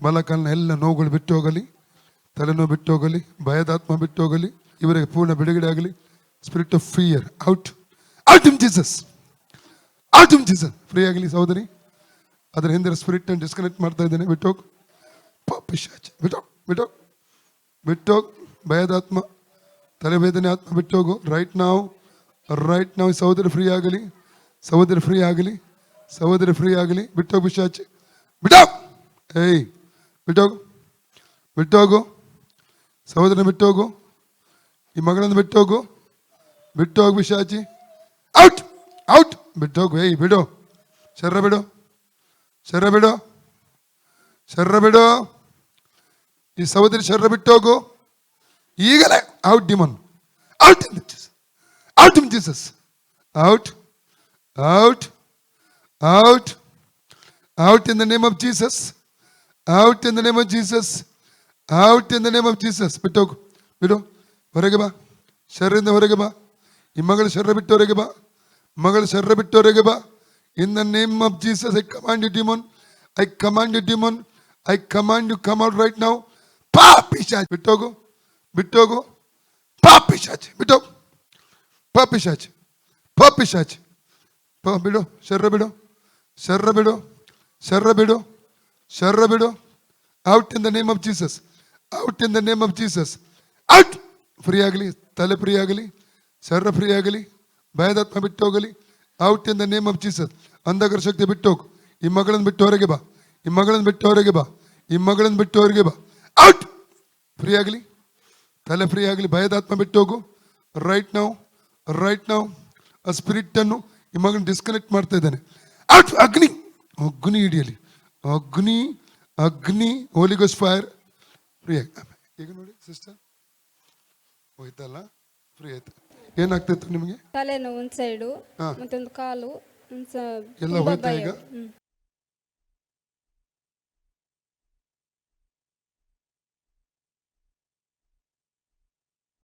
ಬಲಕಾಲಿನ ಎಲ್ಲ ನೋವುಗಳು ಬಿಟ್ಟು ಹೋಗಲಿ, ತಲೆನೋವು ಬಿಟ್ಟು ಹೋಗಲಿ, ಭಯದಾತ್ಮ ಬಿಟ್ಟು ಹೋಗಲಿ, ಇವರಿಗೆ ಪೂರ್ಣ ಬಿಡುಗಡೆ ಆಗಲಿ. Spirit of fear out, out in Jesus, out in Jesus. Free ಆಗಲಿ ಸಹೋದರಿ. ಅದರ ಹಿಂದಿನ ಸ್ಪಿರಿಟ್ ಡಿಸ್ಕನೆಕ್ಟ್ ಮಾಡ್ತಾ ಇದ್ದೇನೆ. ಬಿಟ್ಟೋಗ್ ಪಿಶಾಚ್, ಬಿಟ್ಟೋಗ್, ಭಯದಾತ್ಮ, ತಲೆವೇದನೆ ಆತ್ಮ ಬಿಟ್ಟೋಗು. ರೈಟ್ ನಾವು ಸಹೋದರಿ ಫ್ರೀ ಆಗಲಿ, ಸಹೋದರಿ ಫ್ರೀ ಆಗಲಿ, ಸಹೋದರಿ ಫ್ರೀ ಆಗಲಿ. ಬಿಟ್ಟೋಗು ಪಿಶಾಚ್, ಬಿಟ್ಟೋಗ್. ಏಯ್ ಬಿಟ್ಟೋಗು ಸಹೋದರನ ಬಿಟ್ಟೋಗು, ಈ ಮಗಳನ್ನು ಬಿಟ್ಟೋಗು ಪಿಶಾಚಿ. ಔಟ್ ಬಿಟ್ಟೋಗು. ಏಯ್ ಬಿಡು, ಶರ್ರ ಬಿಡು, ಈ ಸಹೋದರಿ ಶರ್ರ ಬಿಟ್ಟೋಗು ಈಗಲೇ. Out demon, out in Jesus, out in the name of Jesus, out in the name of Jesus, out in the name of Jesus. ಬಿಡು, ಹೊರಗೆ ಬಾ, ಶರ್ರಿಂದ ಹೊರಗೆ ಬಾ. ಈ ಮಗಳು ಶರ್ರ ಬಿಟ್ಟು ಹೊರಗೆ ಬಾ. In the name of Jesus, I command you demon, I command you come out right now. ಪಾ ಪಿಶಾಚ್ ಬಿಟ್ಟೋಗು, ಪಾ ಪಿಶಾಚ್ ಬಿಟ್ಟೋಗು, ಪಾ ಪಿಶಾಚ್ ಬಿಡು, ಶರ್ರ ಬಿಡು. Out in the name of Jesus, out. Free ಆಗಲಿ, ತಲೆ ಫ್ರೀ ಆಗಲಿ, ಶರ್ರ ಫ್ರೀ ಆಗಲಿ, ಭಯದಾತ್ಮ ಬಿಟ್ಟು ಹೋಗಲಿ. Out in the name of Jesus. ಅಂಧಕಾರ ಶಕ್ತಿ ಬಿಟ್ಟು ಹೋಗು. ಈ ಮಗಳನ್ನು ಬಿಟ್ಟು ಹೊರಗೆ ಬಾ, ಔಟ್. ಫ್ರೀ ಆಗಲಿ, ತಲೆ ಫ್ರೀ ಆಗಲಿ, ಭಯದಾತ್ಮ ಬಿಟ್ಟು ಹೋಗು. ರೈಟ್ ನೌ ಆ ಸ್ಪಿರಿಟ್ ಅನ್ನು ಈ ಮಗನ ಡಿಸ್ಕನೆಕ್ಟ್ ಮಾಡ್ತಾ ಇದ್ದಾನೆ. ಔಟ್. ಅಗ್ನಿ ಹಿಡಿಯಲಿ, ಅಗ್ನಿ ಹೋಲಿ ಗೋಸ್ಟ್ ಫೈರ್. ಫ್ರೀ ಆಗಿ ಈಗ ನೋಡಿ ಸಿಸ್ಟರ್, ಹೋಯ್ತಲ್ಲ, ಫ್ರೀ ಆಯ್ತು. ಏನಾಗ್ತಿತ್ತು ನಿಮಗೆ? ತಲೆನೋವು ಒಂದು ಸೈಡು, ಮತ್ತೊಂದು ಕಾಲು ಎಲ್ಲ ಹೋಯ್ತಾ ಈಗ?